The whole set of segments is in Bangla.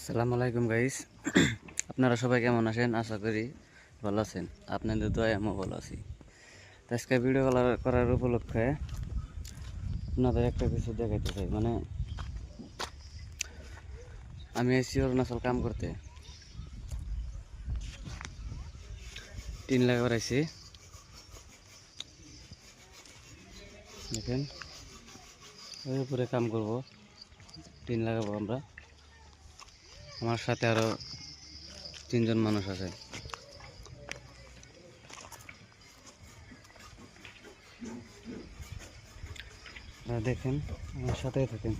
আসসালামু আলাইকুম গাইস। আপনারা সবাই কেমন আছেন? আশা করি ভালো আছেন। আপনাদের দোয়ায় আমিও ভালো আছি। তো আজকে ভিডিও করার উপলক্ষে আপনাদের একটা কিছু দেখাইতে চাই। মানে আমি এসেছি অরুণাচল কাম করতে, টিন লাগাবার আইছি। দেখেন ওই উপরে কাম করব, টিন লাগাবো আমরা। আমার সাথে আরো 3জন মানুষ আছে। দেখেন আমার সাথেই থাকেন।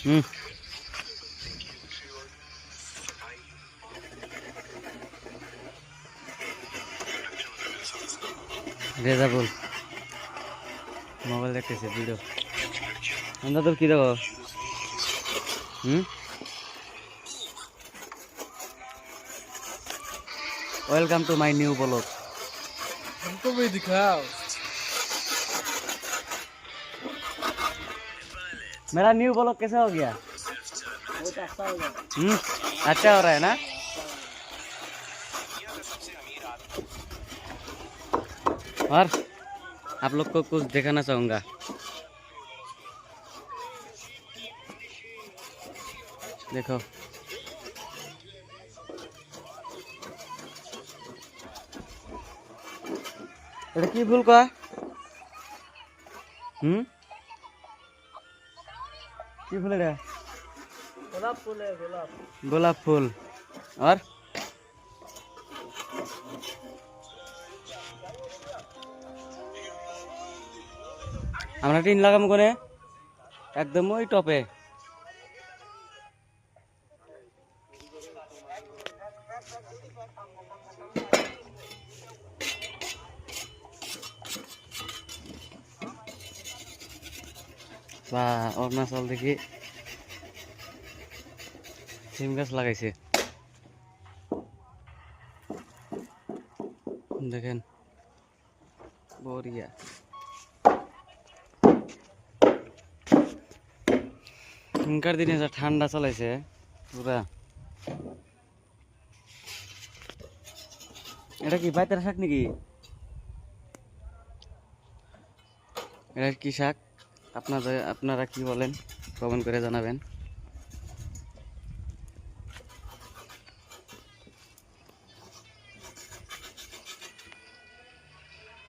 হুম, রেজাবুল মোবাইল দেখতেছে, ভিডিও। আমরা তোর কি দেবো? Welcome to my new blog. हमको भी दिखाओ। मेरा न्यू ब्लॉग कैसा हो गया? बहुत अच्छा होगा। अच्छा हो रहा है ना? और आप लोग को कुछ दिखाना चाहूँगा। देखो এটা কি ফুল কয়? কি ফুল এটা? गोलाप फूल है, गोलाप। গোলাপ ফুল। और আমরা টিন লাগাম কোনে? একদম ওই টপে। বা অরুণাচল দেখি সিম গাছ লাগাইছে, দেখেন বড়িয়া। এখনকার দিনে যা ঠান্ডা চলাইছে পুরা। এটা কি পাইতার শাক নাকি? এটা কি শাক? আপনারা কি বলেন? কমেন্ট করে জানাবেন।